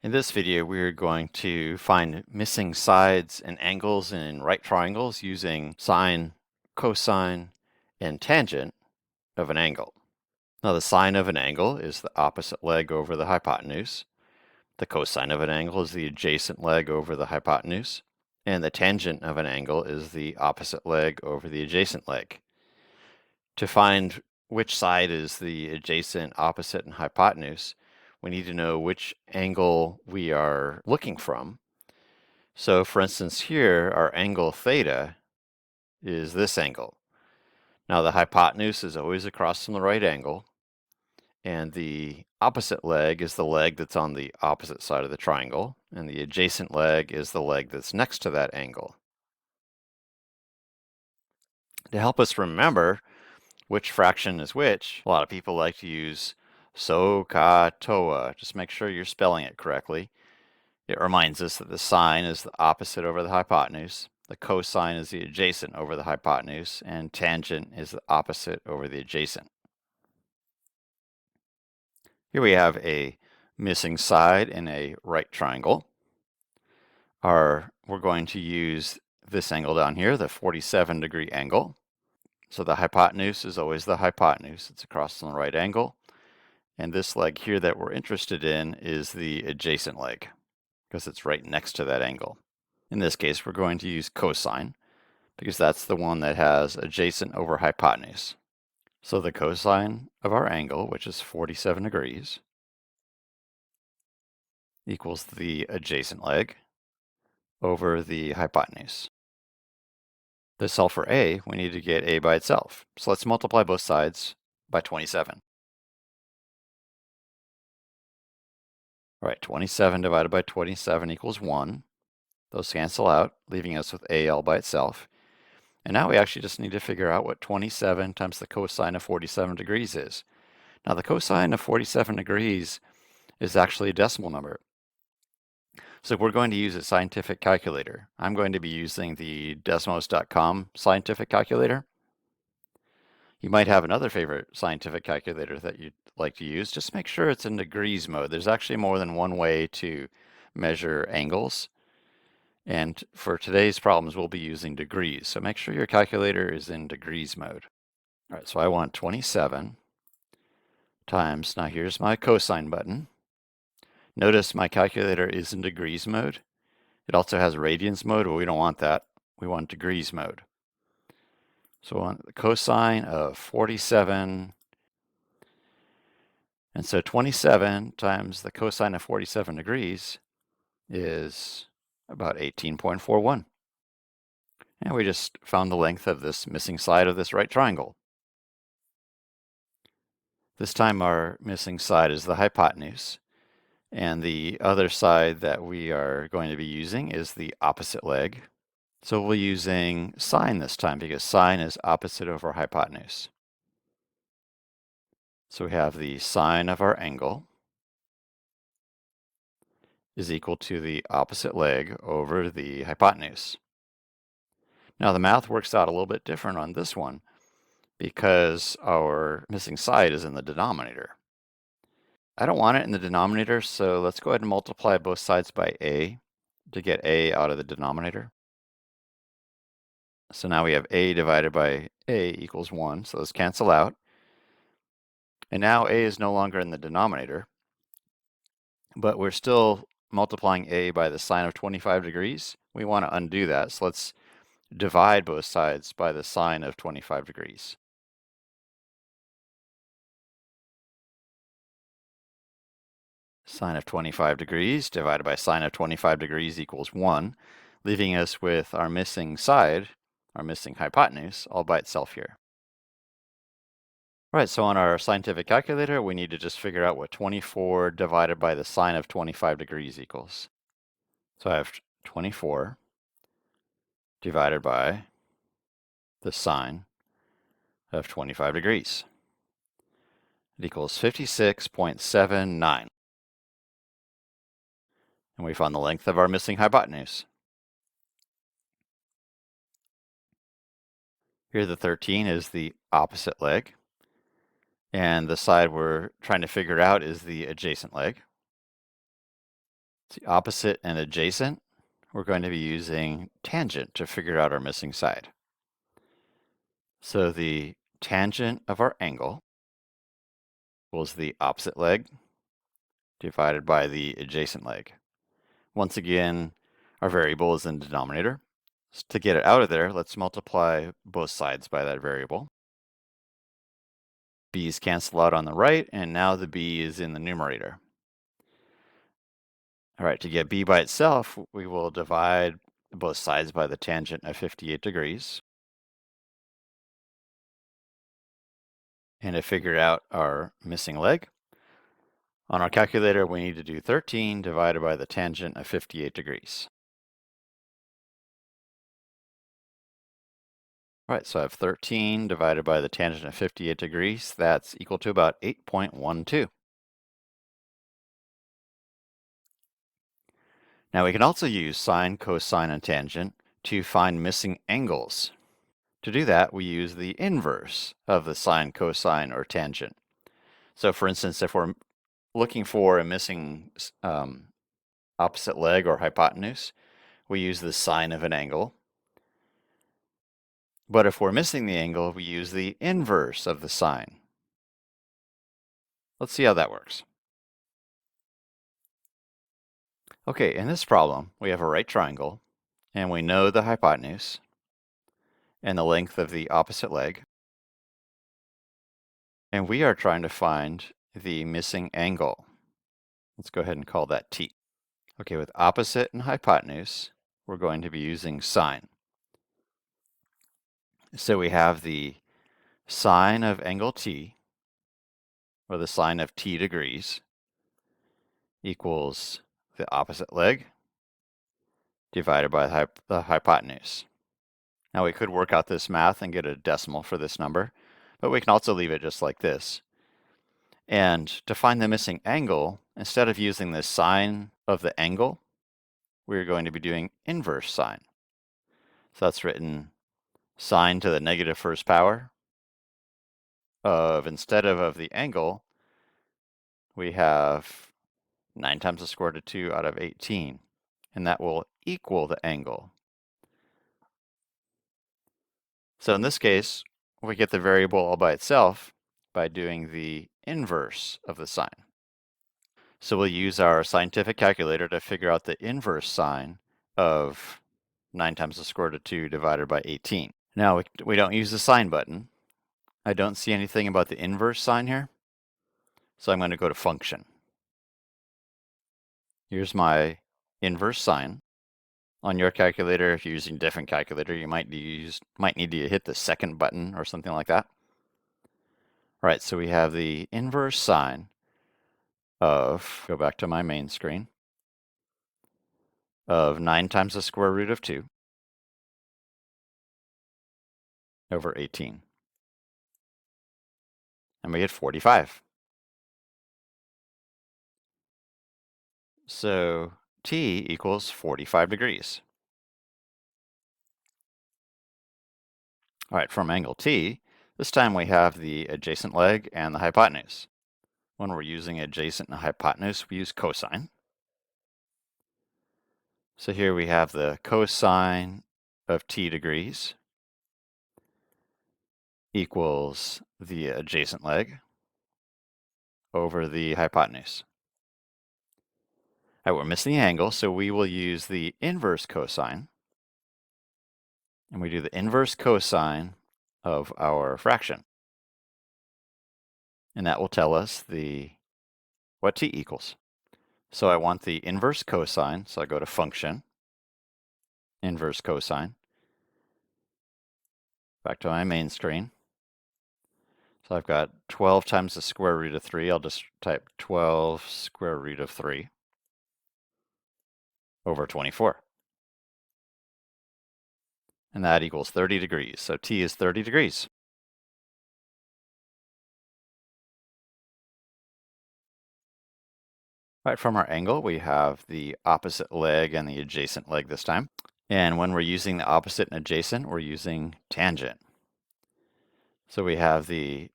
In this video, we're going to find missing sides and angles in right triangles using sine, cosine, and tangent of an angle. Now, the sine of an angle is the opposite leg over the hypotenuse. The cosine of an angle is the adjacent leg over the hypotenuse. And the tangent of an angle is the opposite leg over the adjacent leg. To find which side is the adjacent, opposite, and hypotenuse, we need to know which angle we are looking from. So for instance here, our angle theta is this angle. Now the hypotenuse is always across from the right angle, and the opposite leg is the leg that's on the opposite side of the triangle, and the adjacent leg is the leg that's next to that angle. To help us remember which fraction is which, a lot of people like to use SOHCAHTOA. Just make sure you're spelling it correctly. It reminds us that the sine is the opposite over the hypotenuse, the cosine is the adjacent over the hypotenuse, and tangent is the opposite over the adjacent. Here we have a missing side in a right triangle. We're going to use this angle down here, the 47-degree angle. So the hypotenuse is always the hypotenuse. It's across from the right angle. And this leg here that we're interested in is the adjacent leg, because it's right next to that angle. In this case, we're going to use cosine, because that's the one that has adjacent over hypotenuse. So the cosine of our angle, which is 47 degrees, equals the adjacent leg over the hypotenuse. To solve for a, we need to get a by itself. So let's multiply both sides by 27. All right, 27 divided by 27 equals 1. Those cancel out, leaving us with a all by itself. And now we actually just need to figure out what 27 times the cosine of 47 degrees is. Now the cosine of 47 degrees is actually a decimal number. So we're going to use a scientific calculator. I'm going to be using the Desmos.com scientific calculator. You might have another favorite scientific calculator that you'd like to use. Just make sure it's in degrees mode. There's actually more than one way to measure angles. And for today's problems, we'll be using degrees. So make sure your calculator is in degrees mode. All right, so I want 27 times, now here's my cosine button. Notice my calculator is in degrees mode. It also has radians mode, but we don't want that. We want degrees mode. So I want the cosine of 47. And so 27 times the cosine of 47 degrees is about 18.41. And we just found the length of this missing side of this right triangle. This time our missing side is the hypotenuse. And the other side that we are going to be using is the opposite leg. So we'll be using sine this time because sine is opposite over hypotenuse. So we have the sine of our angle is equal to the opposite leg over the hypotenuse. Now the math works out a little bit different on this one because our missing side is in the denominator. I don't want it in the denominator, so let's go ahead and multiply both sides by a to get a out of the denominator. So now we have a divided by a equals 1, so those cancel out. And now a is no longer in the denominator, but we're still multiplying a by the sine of 25 degrees. We want to undo that, so let's divide both sides by the sine of 25 degrees. Sine of 25 degrees divided by sine of 25 degrees equals 1, leaving us with our missing side, our missing hypotenuse, all by itself here. All right, so on our scientific calculator, we need to just figure out what 24 divided by the sine of 25 degrees equals. So I have 24 divided by the sine of 25 degrees. It equals 56.79. And we found the length of our missing hypotenuse. Here the 13 is the opposite leg. And the side we're trying to figure out is the adjacent leg. See, opposite and adjacent, we're going to be using tangent to figure out our missing side. So the tangent of our angle equals the opposite leg divided by the adjacent leg. Once again, our variable is in the denominator. So to get it out of there, let's multiply both sides by that variable. B's cancel out on the right, and now the b is in the numerator. All right, to get b by itself, we will divide both sides by the tangent of 58 degrees. And to figure out our missing leg, on our calculator, we need to do 13 divided by the tangent of 58 degrees. All right, so I have 13 divided by the tangent of 58 degrees. That's equal to about 8.12. Now we can also use sine, cosine, and tangent to find missing angles. To do that, we use the inverse of the sine, cosine, or tangent. So for instance, if we're looking for a missing opposite leg or hypotenuse, we use the sine of an angle. But if we're missing the angle, we use the inverse of the sine. Let's see how that works. Okay, in this problem, we have a right triangle, and we know the hypotenuse and the length of the opposite leg. And we are trying to find the missing angle. Let's go ahead and call that t. Okay, with opposite and hypotenuse, we're going to be using sine. So we have the sine of angle t, or the sine of t degrees, equals the opposite leg divided by the hypotenuse. Now we could work out this math and get a decimal for this number, but we can also leave it just like this. And to find the missing angle, instead of using the sine of the angle, we're going to be doing inverse sine. So that's written sine to the negative first power of, instead of the angle, we have 9 times the square root of 2 out of 18, and that will equal the angle. So in this case, we get the variable all by itself by doing the inverse of the sine. So we'll use our scientific calculator to figure out the inverse sine of 9 times the square root of 2 divided by 18. Now, we don't use the sine button. I don't see anything about the inverse sine here, so I'm going to go to function. Here's my inverse sine. On your calculator, if you're using a different calculator, you might need to hit the second button or something like that. All right, so we have the inverse sine of, go back to my main screen, of 9 times the square root of 2 over 18. And we get 45. So t equals 45 degrees. All right, from angle t, this time we have the adjacent leg and the hypotenuse. When we're using adjacent and hypotenuse, we use cosine. So here we have the cosine of t degrees equals the adjacent leg over the hypotenuse. All right, we're missing the angle, so we will use the inverse cosine. And we do the inverse cosine of our fraction. And that will tell us what t equals. So I want the inverse cosine, so I go to function, inverse cosine, back to my main screen. So I've got 12 times the square root of 3. I'll just type 12 square root of 3 over 24. And that equals 30 degrees. So t is 30 degrees. Right, from our angle, we have the opposite leg and the adjacent leg this time. And when we're using the opposite and adjacent, we're using tangent. So we have the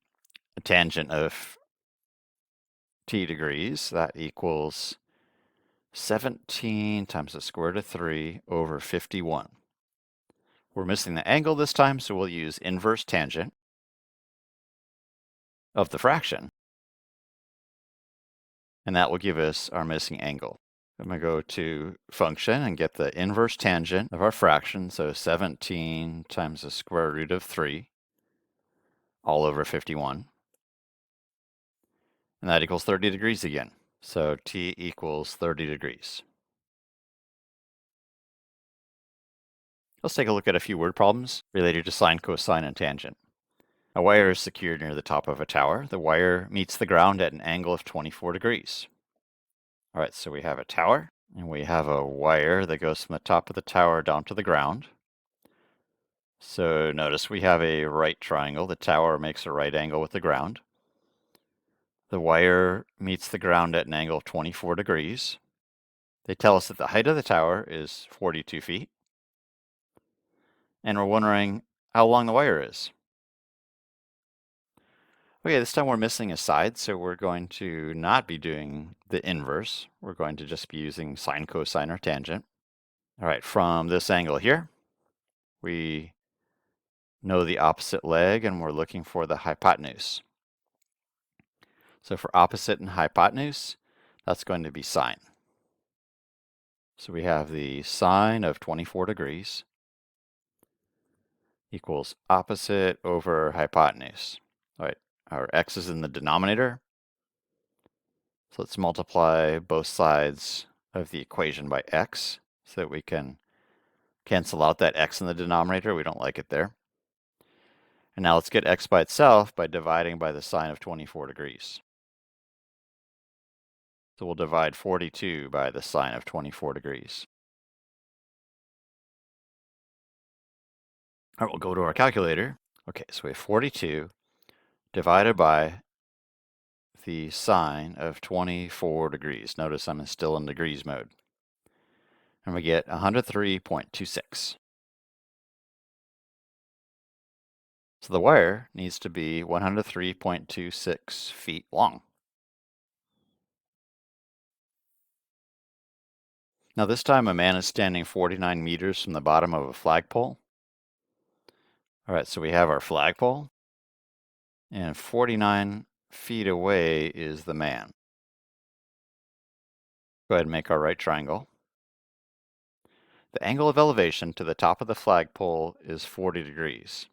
tangent of t degrees, that equals 17 times the square root of 3 over 51. We're missing the angle this time, so we'll use inverse tangent of the fraction, and that will give us our missing angle. I'm going to go to function and get the inverse tangent of our fraction, so 17 times the square root of 3 all over 51. And that equals 30 degrees again. So t equals 30 degrees. Let's take a look at a few word problems related to sine, cosine, and tangent. A wire is secured near the top of a tower. The wire meets the ground at an angle of 24 degrees. All right, so we have a tower, and we have a wire that goes from the top of the tower down to the ground. So notice we have a right triangle. The tower makes a right angle with the ground. The wire meets the ground at an angle of 24 degrees. They tell us that the height of the tower is 42 feet. And we're wondering how long the wire is. Okay, this time we're missing a side, so we're going to not be doing the inverse. We're going to just be using sine, cosine, or tangent. All right, from this angle here, we know the opposite leg, and we're looking for the hypotenuse. So for opposite and hypotenuse, that's going to be sine. So we have the sine of 24 degrees equals opposite over hypotenuse. All right, our x is in the denominator. So let's multiply both sides of the equation by x so that we can cancel out that x in the denominator. We don't like it there. And now let's get x by itself by dividing by the sine of 24 degrees. So we'll divide 42 by the sine of 24 degrees. All right, we'll go to our calculator. Okay, so we have 42 divided by the sine of 24 degrees. Notice I'm still in degrees mode. And we get 103.26. So the wire needs to be 103.26 feet long. Now this time a man is standing 49 meters from the bottom of a flagpole. All right, so we have our flagpole, and 49 feet away is the man. Go ahead and make our right triangle. The angle of elevation to the top of the flagpole is 40 degrees.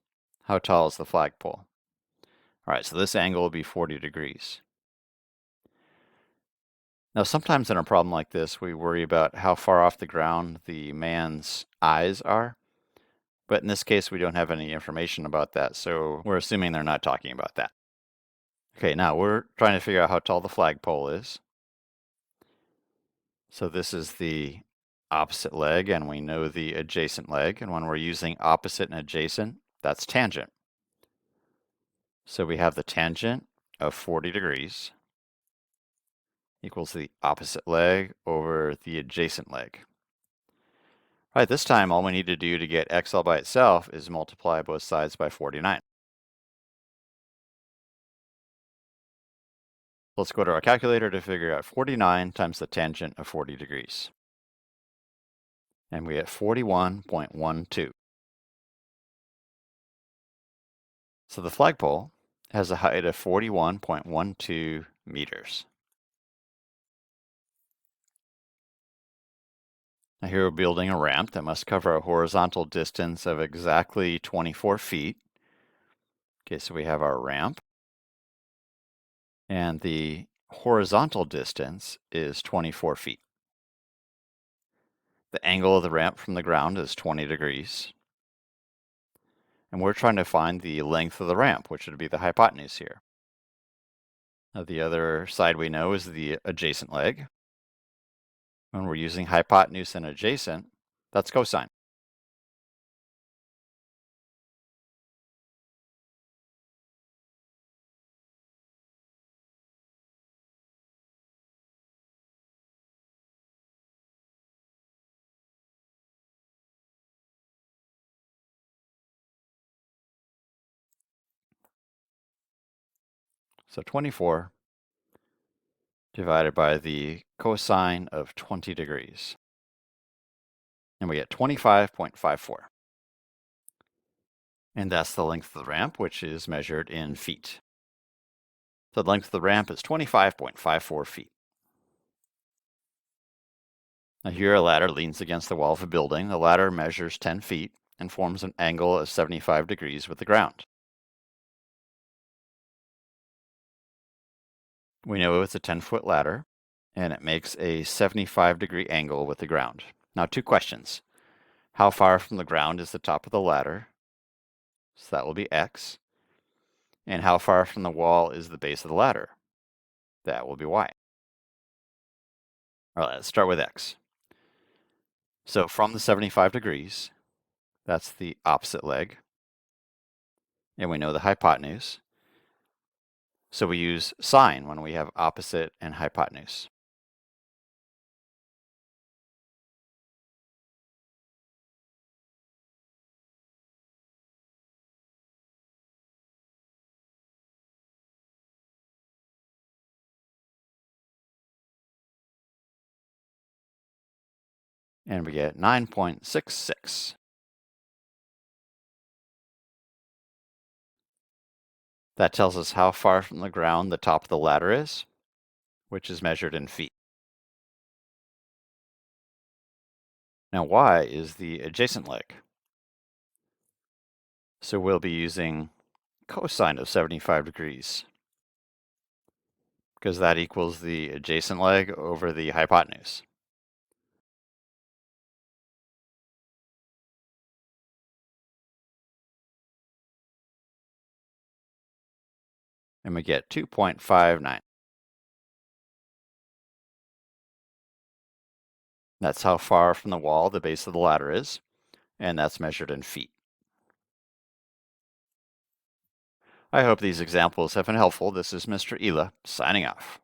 How tall is the flagpole? All right, so this angle will be 40 degrees. Now, sometimes in a problem like this, we worry about how far off the ground the man's eyes are. But in this case, we don't have any information about that, so we're assuming they're not talking about that. Okay, now we're trying to figure out how tall the flagpole is. So this is the opposite leg, and we know the adjacent leg. And when we're using opposite and adjacent, that's tangent. So we have the tangent of 40 degrees equals the opposite leg over the adjacent leg. All right, this time all we need to do to get x all by itself is multiply both sides by 49. Let's go to our calculator to figure out 49 times the tangent of 40 degrees. And we get 41.12. So the flagpole has a height of 41.12 meters. Now here we're building a ramp that must cover a horizontal distance of exactly 24 feet. Okay, so we have our ramp. And the horizontal distance is 24 feet. The angle of the ramp from the ground is 20 degrees. And we're trying to find the length of the ramp, which would be the hypotenuse here. Now the other side we know is the adjacent leg. When we're using hypotenuse and adjacent, that's cosine. So 24 divided by the cosine of 20 degrees. And we get 25.54. And that's the length of the ramp, which is measured in feet. So the length of the ramp is 25.54 feet. Now here a ladder leans against the wall of a building. The ladder measures 10 feet and forms an angle of 75 degrees with the ground. We know it's a 10-foot ladder, and it makes a 75-degree angle with the ground. Now, two questions. How far from the ground is the top of the ladder? So that will be x. And how far from the wall is the base of the ladder? That will be y. All right, let's start with x. So from the 75 degrees, that's the opposite leg. And we know the hypotenuse. So we use sine when we have opposite and hypotenuse. And we get 9.66. That tells us how far from the ground the top of the ladder is, which is measured in feet. Now y is the adjacent leg. So we'll be using cosine of 75 degrees because that equals the adjacent leg over the hypotenuse. And we get 2.59. That's how far from the wall the base of the ladder is, and that's measured in feet. I hope these examples have been helpful. This is Mr. Ela signing off.